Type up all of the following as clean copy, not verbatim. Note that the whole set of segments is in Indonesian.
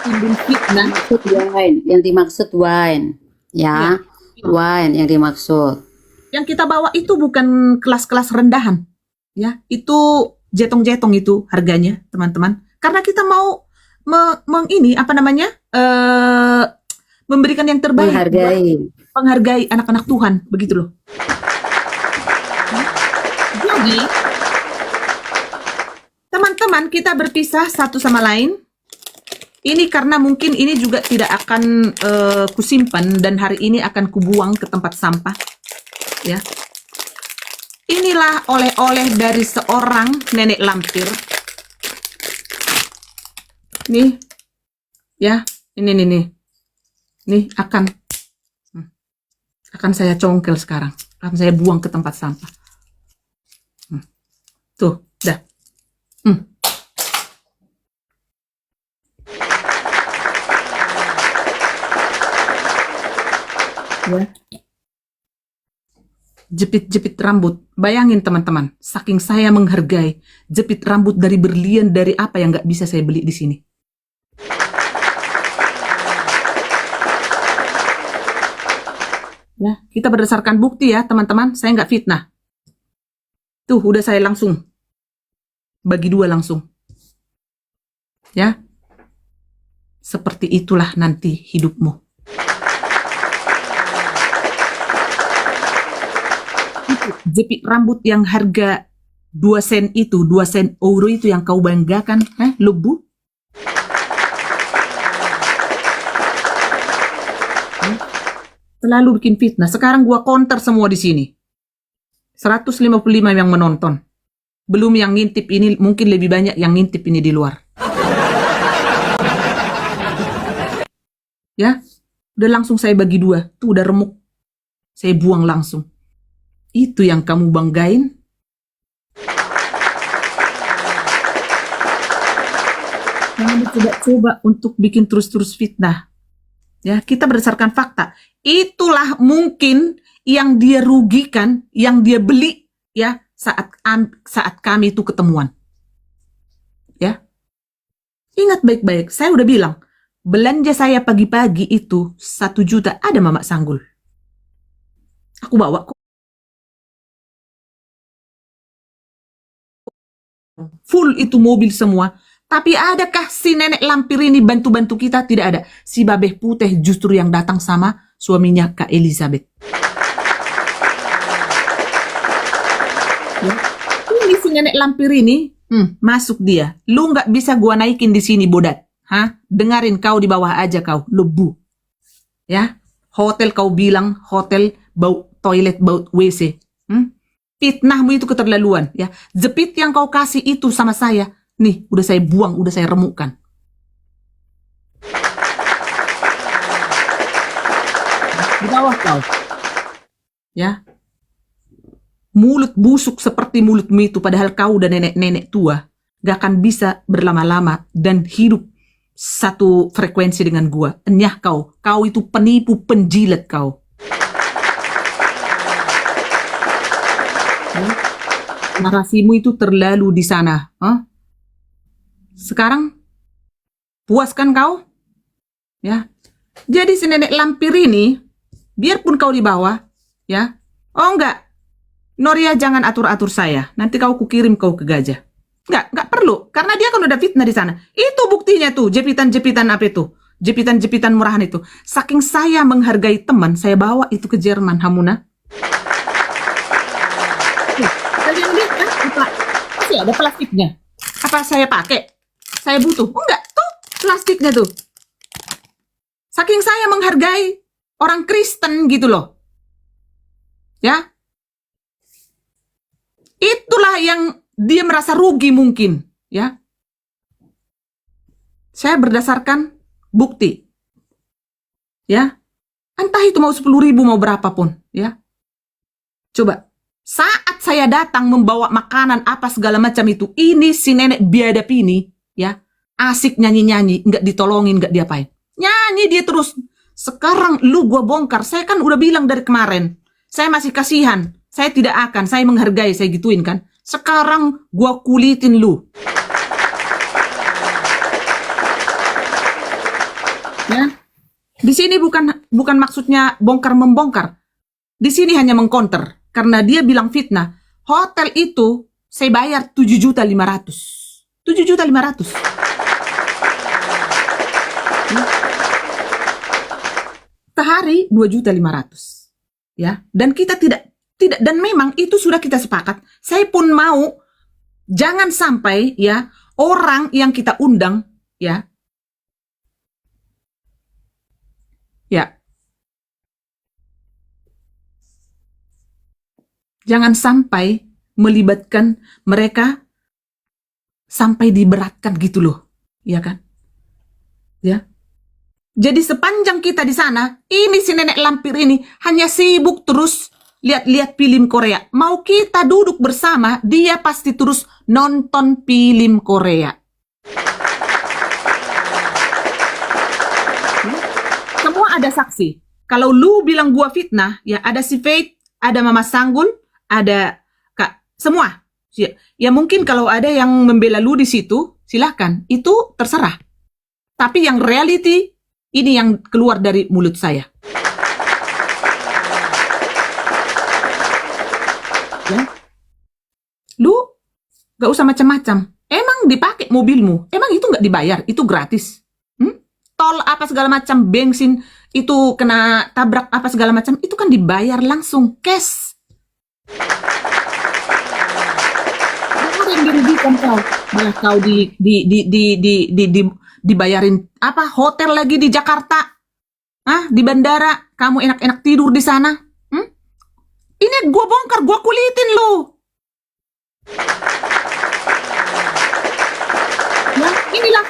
timbul fitnah. Maksud wine, yang dimaksud wine, ya, wine yang dimaksud. Yang kita bawa itu bukan kelas-kelas rendahan, ya, itu jetong-jetong itu harganya, teman-teman. Karena kita mau memberikan yang terbaik, menghargai anak-anak Tuhan, begitu loh. Jadi, teman-teman, kita berpisah satu sama lain. Ini karena mungkin ini juga tidak akan kusimpan dan hari ini akan kubuang ke tempat sampah. Ya. Inilah oleh-oleh dari seorang nenek lampir. Nih. Ya, ini. Nih akan saya congkel sekarang. Akan saya buang ke tempat sampah. Tuh, dah. Ya. Jepit-jepit rambut. Bayangin teman-teman, saking saya menghargai jepit rambut dari berlian dari apa yang nggak bisa saya beli di sini. Ya, kita berdasarkan bukti ya teman-teman, saya nggak fitnah. Tuh, udah saya langsung bagi dua langsung. Ya, seperti itulah nanti hidupmu. Jepit rambut yang harga 2 sen itu, 2 sen euro itu yang kau banggakan, lebu? Selalu bikin fitnah. Sekarang gua counter semua di sini. 155 yang menonton. Belum yang ngintip ini, mungkin lebih banyak yang ngintip ini di luar. Ya, udah langsung saya bagi dua. Tuh udah remuk. Saya buang langsung. Itu yang kamu banggain? Jangan coba-coba untuk bikin terus-terus fitnah. Ya, kita berdasarkan fakta. Itulah mungkin yang dia rugikan, yang dia beli ya saat kami itu ketemuan. Ya. Ingat baik-baik, saya udah bilang, belanja saya pagi-pagi itu 1 juta, ada Mama Sanggul. Aku bawa kok. Full itu mobil semua. Tapi adakah si nenek lampir ini bantu-bantu kita? Tidak ada. Si Babeh Putih justru yang datang sama suaminya Kak Elizabeth. Ya. Ini si nenek lampir ini, masuk dia. Lu nggak bisa gua naikin di sini, bodat. Dengarin kau di bawah aja kau, lebu. Ya, hotel kau bilang hotel bau toilet, bau WC. Fitnahmu itu keterlaluan, ya. Jepit yang kau kasih itu sama saya, nih, udah saya buang, udah saya remukkan. Di bawah kau. Ya. Mulut busuk seperti mulutmu itu, padahal kau udah nenek-nenek tua, gak akan bisa berlama-lama dan hidup satu frekuensi dengan gua. Enyah kau itu penipu, penjilat kau. Narasimu itu terlalu di sana. Sekarang puaskan kau? Ya. Jadi si nenek lampir ini, biarpun kau di bawah, ya. Oh enggak. Noria jangan atur-atur saya. Nanti kau kukirim kau ke gajah. Enggak perlu, karena dia kan udah fitnah di sana. Itu buktinya tuh, jepitan-jepitan apa itu? Jepitan-jepitan murahan itu. Saking saya menghargai teman, saya bawa itu ke Jerman, Hamuna. Kalian lihat kan? Masih ada plastiknya. Apa saya pakai? Saya butuh. Enggak, tuh plastiknya tuh. Saking saya menghargai orang Kristen gitu loh. Ya. Itulah yang dia merasa rugi mungkin, ya. Saya berdasarkan bukti. Ya. Entah itu mau 10.000 mau berapapun, ya. Coba, saat saya datang membawa makanan apa segala macam itu, ini si nenek biadab ini, ya, asik nyanyi-nyanyi, nggak ditolongin, nggak diapain. Nyanyi dia terus. Sekarang lu gua bongkar, saya kan udah bilang dari kemarin, saya masih kasihan, saya tidak akan, saya menghargai, saya gituin kan. Sekarang gua kulitin lu. Ya. Di sini bukan maksudnya bongkar-membongkar. Di sini hanya mengcounter karena dia bilang fitnah. Hotel itu saya bayar 7.500.000. 7.500.000. Sehari 2.500.000. Ya, dan kita tidak dan memang itu sudah kita sepakat. Saya pun mau jangan sampai ya orang yang kita undang ya jangan sampai melibatkan mereka sampai diberatkan gitu loh. Ya kan? Ya. Jadi sepanjang kita di sana, ini si nenek lampir ini hanya sibuk terus lihat-lihat film Korea. Mau kita duduk bersama, dia pasti terus nonton film Korea. Semua ada saksi. Kalau lu bilang gua fitnah, ya ada si Faith, ada Mama Sanggul, ada Kak, semua. Ya mungkin kalau ada yang membela lu di situ, silahkan. Itu terserah. Tapi yang reality, ini yang keluar dari mulut saya. Ya. Lu gak usah macam-macam. Emang dipakai mobilmu, emang itu gak dibayar, itu gratis. Tol apa segala macam, bensin, itu kena tabrak apa segala macam, itu kan dibayar langsung, cash. Apa yang dirugikan kau? Malah kau dibayarin apa hotel lagi di Jakarta, di bandara, kamu enak-enak tidur di sana. Ini gua bongkar, gua kulitin lo. Ya, inilah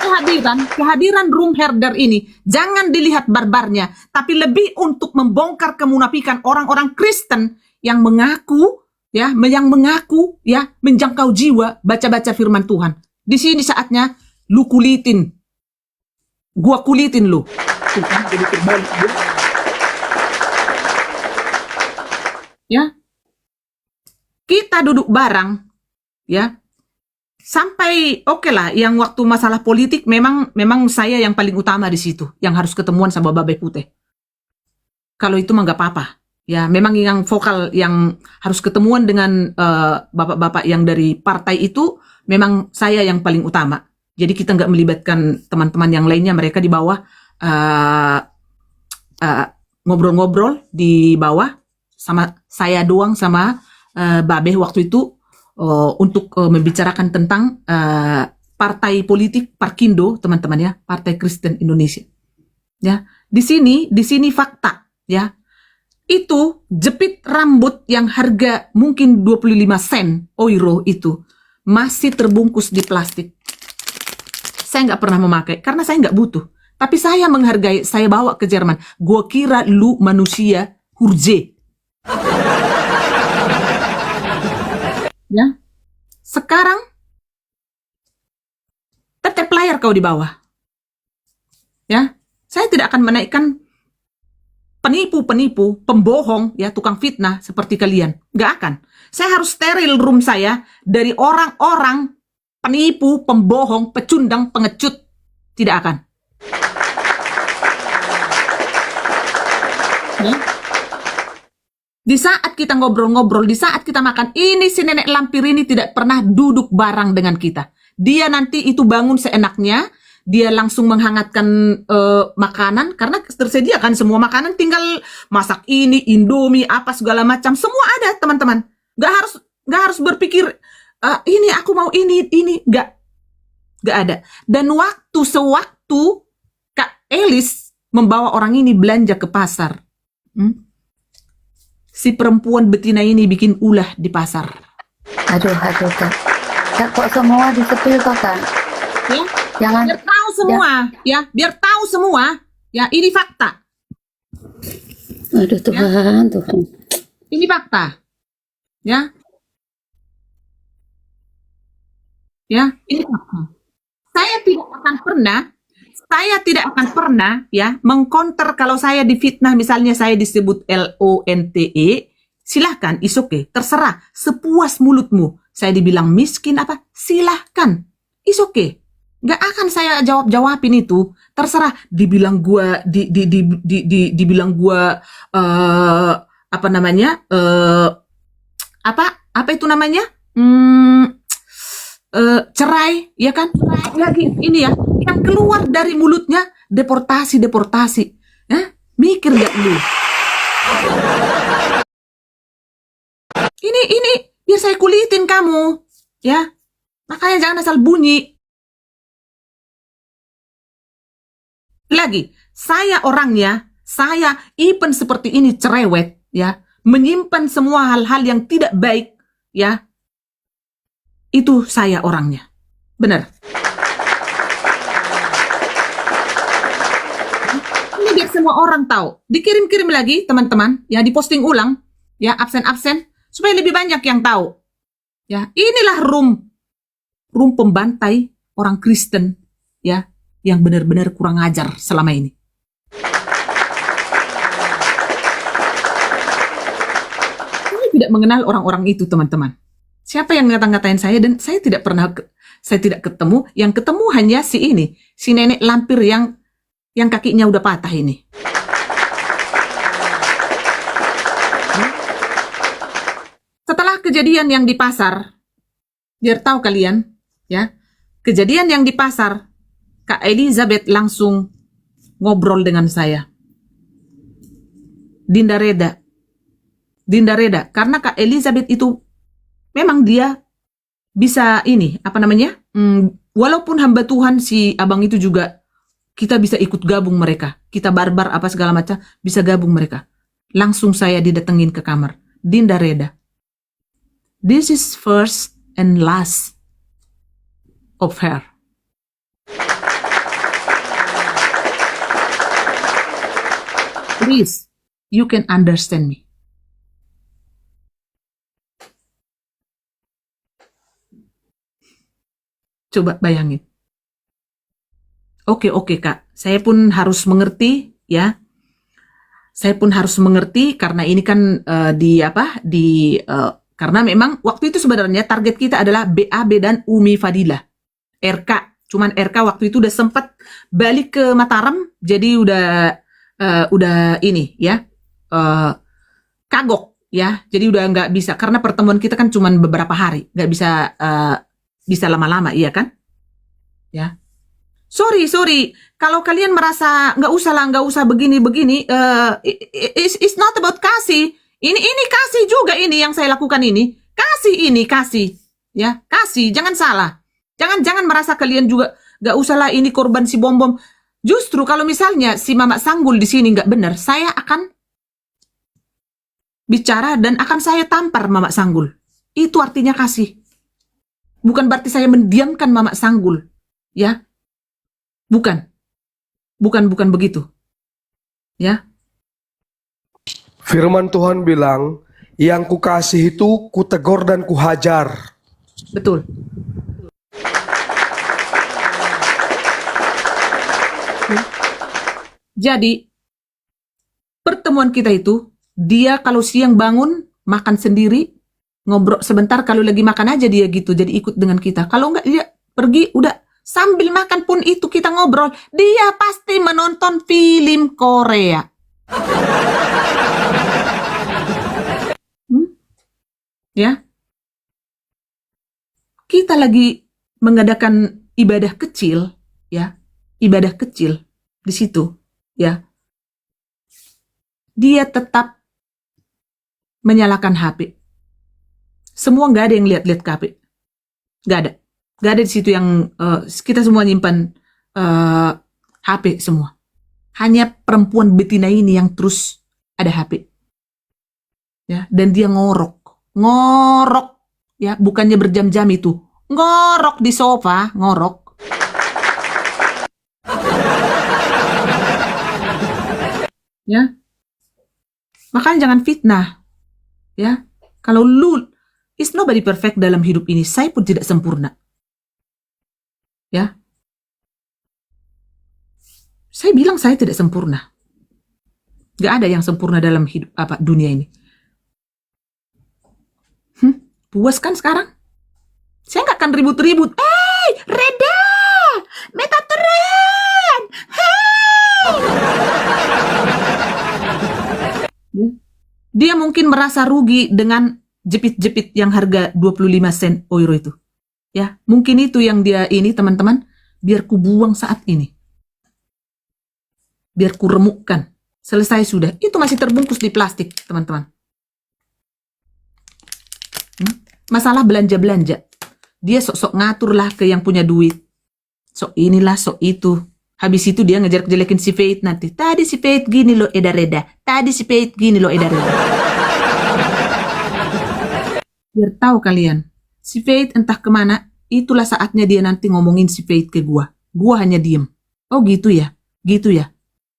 kehadiran room herder ini. Jangan dilihat barbarnya, tapi lebih untuk membongkar kemunafikan orang-orang Kristen yang mengaku menjangkau jiwa baca-baca firman Tuhan. Di sini saatnya lu kulitin. Gua kulitin lu. Jadi terbalik ya. Ya. Kita duduk bareng ya. Sampai oke lah, yang waktu masalah politik memang saya yang paling utama di situ, yang harus ketemuan sama Babe Putih. Kalau itu mah nggak apa-apa. Ya, memang yang vokal yang harus ketemuan dengan bapak-bapak yang dari partai itu memang saya yang paling utama. Jadi kita nggak melibatkan teman-teman yang lainnya, mereka di bawah ngobrol-ngobrol di bawah sama saya doang sama Babe waktu itu. Untuk membicarakan tentang partai politik Parkindo, teman-teman ya, Partai Kristen Indonesia. Ya, di sini fakta ya. Itu jepit rambut yang harga mungkin 25 sen euro itu masih terbungkus di plastik. Saya nggak pernah memakai karena saya nggak butuh. Tapi saya menghargai, saya bawa ke Jerman. Gua kira lu manusia hurje. Ya, sekarang tetap layar kau di bawah. Ya, saya tidak akan menaikkan penipu-penipu, pembohong, ya tukang fitnah seperti kalian. Gak akan. Saya harus steril room saya dari orang-orang penipu, pembohong, pecundang, pengecut. Tidak akan. Ya. Di saat kita ngobrol-ngobrol, di saat kita makan, ini si nenek lampir ini tidak pernah duduk bareng dengan kita. Dia nanti itu bangun seenaknya, dia langsung menghangatkan makanan, karena tersedia kan semua makanan, tinggal masak ini, Indomie, apa segala macam, semua ada teman-teman. Gak harus berpikir, ini aku mau ini, gak ada. Dan sewaktu Kak Elis membawa orang ini belanja ke pasar, si perempuan betina ini bikin ulah di pasar. Aduh, Kak. Kak, kok semua disepil toh, Kak? Ya, Jangan. biar tahu semua, ya, biar tahu semua, ya, ini fakta. Aduh, Tuhan, Tuhan. Ini fakta. Ya. Ya, ini fakta. Saya tidak akan pernah ya mengcounter kalau saya difitnah, misalnya saya disebut LONTE, silahkan, is okay, terserah, sepuas mulutmu. Saya dibilang miskin apa, silahkan, is okay. Nggak akan saya jawabin itu. Terserah dibilang gua dibilang gua apa namanya? Apa itu namanya? Cerai, ya kan? Lagi ini ya, yang keluar dari mulutnya deportasi. Mikir nggak lu? Ini biar saya kulitin kamu, ya. Makanya jangan asal bunyi. Lagi, saya orangnya, saya even seperti ini cerewet, ya, menyimpan semua hal-hal yang tidak baik, ya. Itu saya orangnya. Benar. Ini biar semua orang tahu. Dikirim-kirim lagi, teman-teman, ya, diposting ulang, ya, absen-absen, supaya lebih banyak yang tahu. Ya, inilah room pembantai orang Kristen, ya, yang benar-benar kurang ajar selama ini. Saya tidak mengenal orang-orang itu, teman-teman. Siapa yang ngata-ngatain saya, dan saya tidak ketemu. Yang ketemu hanya si nenek lampir yang kakinya udah patah ini. Setelah kejadian yang di pasar, biar tahu kalian, ya, kejadian yang di pasar, Kak Elizabeth langsung ngobrol dengan saya. Dinda Reda, karena Kak Elizabeth itu memang dia bisa ini, apa namanya? Walaupun hamba Tuhan si abang itu juga, kita bisa ikut gabung mereka. Kita barbar apa segala macam, bisa gabung mereka. Langsung saya didatengin ke kamar. Dinda Reda, this is first and last of her. Please, you can understand me. Coba bayangin. Oke, Kak. Saya pun harus mengerti, ya. Saya pun harus mengerti karena ini kan karena memang waktu itu sebenarnya target kita adalah BAB dan Umi Fadilah. RK. Cuman RK waktu itu udah sempat balik ke Mataram, jadi udah ini, ya. Kagok, ya. Jadi udah nggak bisa karena pertemuan kita kan cuman beberapa hari, nggak bisa lama-lama, iya kan? Ya. Sorry. Kalau kalian merasa nggak usah begini, it's not about kasih. Ini kasih juga ini yang saya lakukan ini. Kasih. Ya, kasih. Jangan salah. Jangan merasa kalian juga nggak usahlah ini korban si bom. Justru kalau misalnya si Mama Sanggul di sini nggak benar, saya akan bicara dan akan saya tampar Mama Sanggul. Itu artinya kasih. Bukan berarti saya mendiamkan Mama Sanggul, ya. Bukan begitu, ya. Firman Tuhan bilang, yang kukasih itu kutegur dan kuhajar. Betul. Jadi pertemuan kita itu, dia kalau siang bangun makan sendiri, ngobrol sebentar, kalau lagi makan aja dia gitu, jadi ikut dengan kita. Kalau enggak dia pergi, udah sambil makan pun itu kita ngobrol. Dia pasti menonton film Korea. Ya. Kita lagi mengadakan ibadah kecil, ya. Ibadah kecil di situ, ya. Dia tetap menyalakan HP. Semua nggak ada yang lihat-lihat HP. Nggak ada di situ yang kita semua nyimpan HP semua. Hanya perempuan betina ini yang terus ada HP. Ya, dan dia ngorok, ya, bukannya berjam-jam itu. Ngorok di sofa, ngorok. Ya. Makanya jangan fitnah. Ya. Kalau is nobody perfect dalam hidup ini. Saya pun tidak sempurna. Ya. Saya bilang saya tidak sempurna. Gak ada yang sempurna dalam hidup dunia ini. Puas kan sekarang? Saya gak akan ribut-ribut. Reda, Dia mungkin merasa rugi dengan jepit-jepit yang harga 25 sen euro itu. Ya, mungkin itu yang dia ini teman-teman, biar ku buang saat ini. Biar ku remukkan. Selesai sudah. Itu masih terbungkus di plastik, teman-teman. Masalah belanja-belanja. Dia sok-sok ngatur lah ke yang punya duit. Sok inilah, sok itu. Habis itu dia ngejelek-jelekin si Faith nanti. Tadi si Faith gini loh eda-reda. Tadi si Faith gini loh eda-reda. Biar tahu kalian. Si Faith entah kemana. Itulah saatnya dia nanti ngomongin si Faith ke gua. Gua hanya diem. Oh gitu ya? Gitu ya?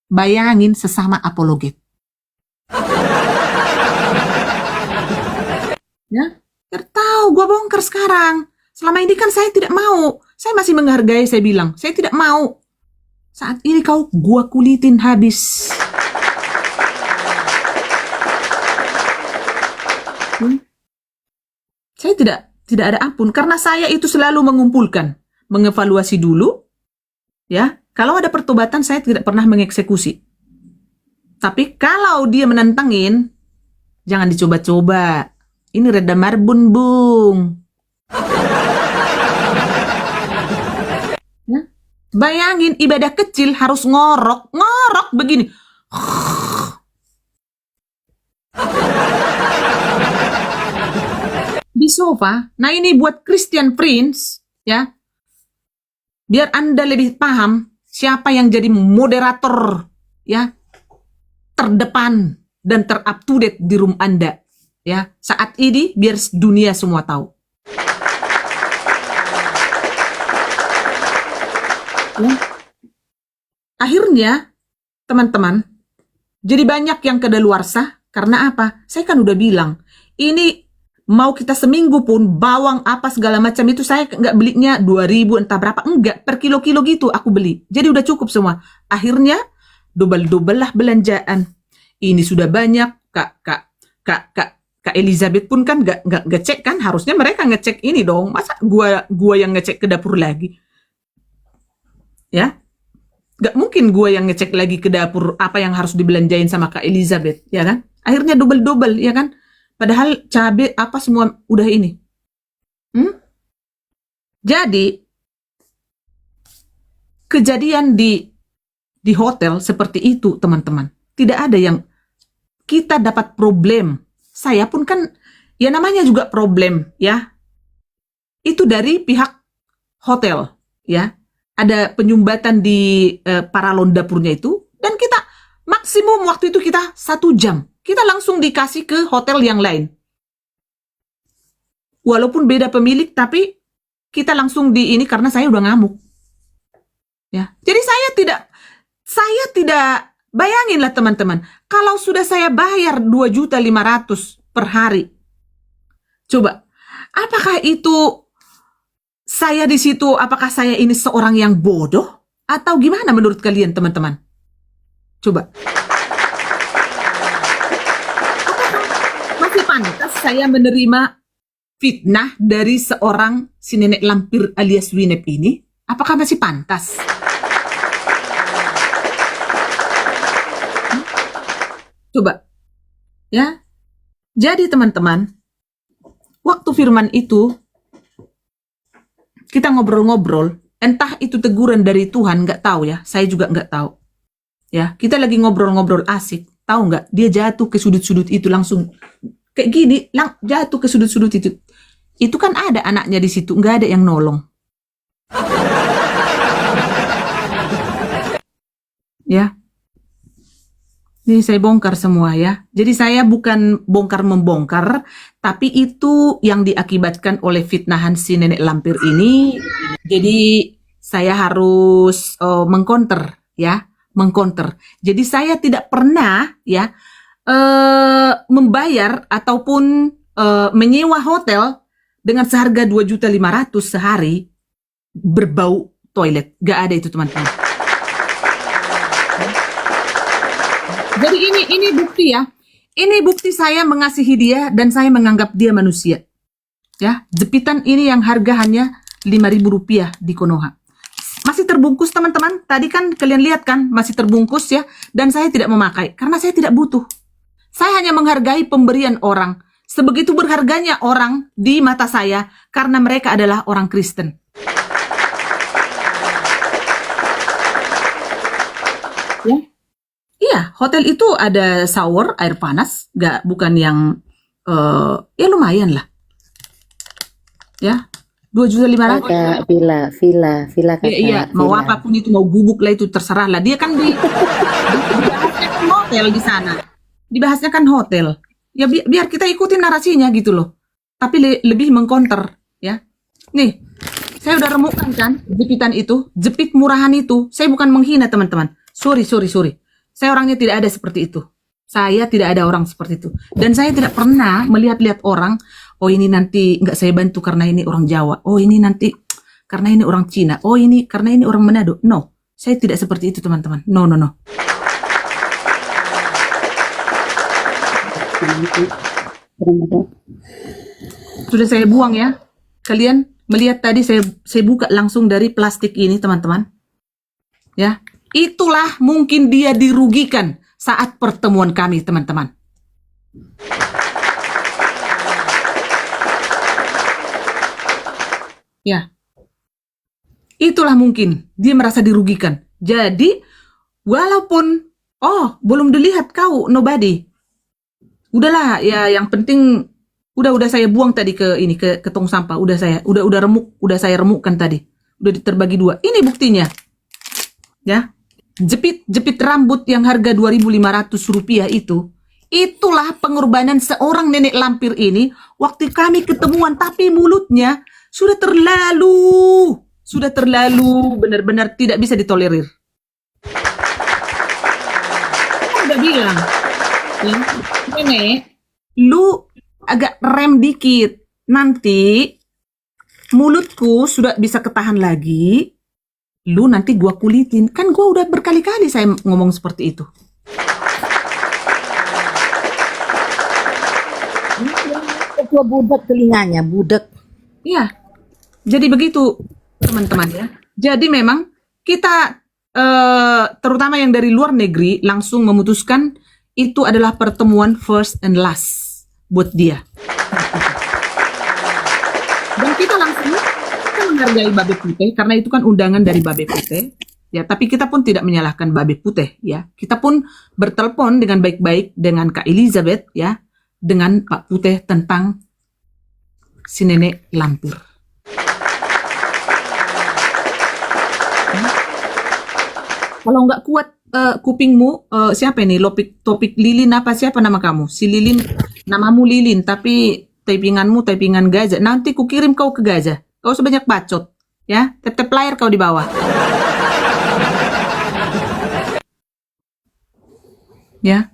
Bayangin sesama apologet. Ya? Biar tahu gua bongkar sekarang. Selama ini kan saya tidak mau. Saya masih menghargai, saya bilang. Saya tidak mau. Saat ini gua kulitin habis. Saya tidak ada ampun. Karena saya itu selalu mengumpulkan. Mengevaluasi dulu. Ya. Kalau ada pertobatan, saya tidak pernah mengeksekusi. Tapi kalau dia menentangin, jangan dicoba-coba. Ini reda marbun, Bung. Ya? Bayangin ibadah kecil harus ngorok begini. Di sofa. Nah ini buat Christian Prince, ya. Biar Anda lebih paham siapa yang jadi moderator, ya, terdepan dan ter-up to date di room Anda, ya. Saat ini biar dunia semua tahu. Ya. Akhirnya, teman-teman, jadi banyak yang kedaluarsa. Karena apa? Saya kan udah bilang, ini mau kita seminggu pun, bawang apa segala macam itu saya nggak belinya 2.000 entah berapa. Enggak, per kilo-kilo gitu aku beli. Jadi udah cukup semua. Akhirnya, double-double lah belanjaan. Ini sudah banyak. Kak Elizabeth pun kan nggak ngecek kan. Harusnya mereka ngecek ini dong. Masa gua yang ngecek ke dapur lagi? Ya, gak mungkin gue yang ngecek lagi ke dapur apa yang harus dibelanjain sama Kak Elizabeth, ya kan? Akhirnya double-double, ya kan? Padahal cabai apa semua udah ini. Jadi, kejadian di hotel seperti itu, teman-teman. Tidak ada yang kita dapat problem. Saya pun kan, ya namanya juga problem, ya. Itu dari pihak hotel, ya. Ada penyumbatan di paralon dapurnya itu, dan kita maksimum waktu itu kita 1 jam. Kita langsung dikasih ke hotel yang lain. Walaupun beda pemilik, tapi kita langsung di ini karena saya udah ngamuk. Ya, jadi saya tidak bayanginlah teman-teman, kalau sudah saya bayar 2.500.000 per hari. Coba, apakah itu saya di situ, apakah saya ini seorang yang bodoh? Atau gimana menurut kalian, teman-teman? Coba. Apakah masih pantas saya menerima fitnah dari seorang si nenek lampir alias Winep ini? Apakah masih pantas? Coba. Ya. Jadi, teman-teman, waktu firman itu, kita ngobrol-ngobrol, entah itu teguran dari Tuhan, nggak tahu ya, saya juga nggak tahu. Ya, kita lagi ngobrol-ngobrol asik, tahu nggak? Dia jatuh ke sudut-sudut itu langsung kayak gini, jatuh ke sudut-sudut itu. Itu kan ada anaknya di situ, nggak ada yang nolong. Ya, ini saya bongkar semua ya. Jadi saya bukan bongkar-membongkar, tapi itu yang diakibatkan oleh fitnahan si nenek lampir ini. Jadi saya harus mengcounter ya, mengcounter. Jadi saya tidak pernah ya membayar ataupun menyewa hotel dengan seharga 2.500.000 sehari berbau toilet. Gak ada itu, teman-teman. Jadi ini bukti ya. Ini bukti saya mengasihi dia dan saya menganggap dia manusia. Ya, jepitan ini yang harga hanya Rp5.000 di Konoha. Masih terbungkus, teman-teman. Tadi kan kalian lihat kan, masih terbungkus ya. Dan saya tidak memakai karena saya tidak butuh. Saya hanya menghargai pemberian orang. Sebegitu berharganya orang di mata saya karena mereka adalah orang Kristen. Ya. Iya, hotel itu ada shower, air panas, bukan yang ya lumayan lah. Ya, 2.500.000. Ada villa kakak. Iya, mau villa. apapun itu, mau gubuk lah itu terserah lah. Dia kan dibahasnya kan hotel di sana. Dibahasnya kan hotel. Ya biar kita ikutin narasinya gitu loh. Tapi lebih mengcounter ya. Nih, saya udah remukkan kan jepitan itu, jepit murahan itu. Saya bukan menghina teman-teman. Sorry. Saya orangnya tidak ada seperti itu. Saya tidak ada orang seperti itu. Dan saya tidak pernah melihat-lihat orang, oh ini nanti nggak saya bantu karena ini orang Jawa. Oh ini nanti karena ini orang Cina. Oh ini karena ini orang Manado. No, saya tidak seperti itu teman-teman. No. Sudah saya buang ya. Kalian melihat tadi saya buka langsung dari plastik ini teman-teman. Ya, itulah mungkin dia dirugikan saat pertemuan kami teman-teman. Ya, itulah mungkin dia merasa dirugikan. Jadi walaupun belum dilihat kau nobody. Udahlah ya, yang penting udah saya buang tadi ke tong sampah. Udah saya remukkan tadi. Udah terbagi 2. Ini buktinya. Ya. Jepit rambut yang harga Rp2.500 itu. Itulah pengorbanan seorang nenek lampir ini waktu kami ketemuan, tapi mulutnya sudah terlalu benar-benar tidak bisa ditolerir. Aku udah bilang, ya, nenek, lu agak rem dikit, nanti mulutku sudah bisa ketahan lagi, lu nanti gua kulitin. Kan gua udah berkali-kali saya ngomong seperti itu. Ketua budak telinganya, budak. Iya. Jadi begitu teman-teman ya. Jadi memang kita terutama yang dari luar negeri langsung memutuskan itu adalah pertemuan first and last buat dia. Dan kita menghargai Babe Putih karena itu kan undangan dari Babe Putih. Ya, tapi kita pun tidak menyalahkan Babe Putih ya. Kita pun bertelepon dengan baik-baik dengan Kak Elizabeth ya, dengan Pak Putih tentang si nenek lampir. Kalau nggak kuat kupingmu, siapa ini? Topik Lilin apa? Siapa nama kamu? Si Lilin, namamu Lilin, tapi typingan Gaza. Nanti ku kirim kau ke Gaza. Kau sebanyak bacot, ya? Tep-tep layar kau di bawah. Ya,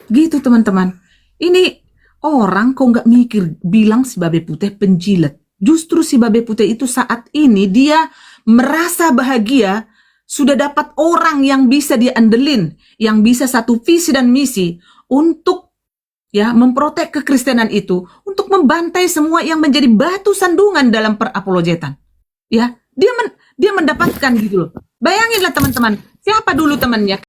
gitu teman-teman. Ini orang kok nggak mikir bilang si Babe Putih penjilat. Justru si Babe Putih itu saat ini dia merasa bahagia. Sudah dapat orang yang bisa dia andelin, yang bisa satu visi dan misi untuk ya memprotek kekristenan itu, untuk membantai semua yang menjadi batu sandungan dalam perapologetan. Ya, dia mendapatkan gitu loh. Bayanginlah teman-teman, siapa dulu temannya?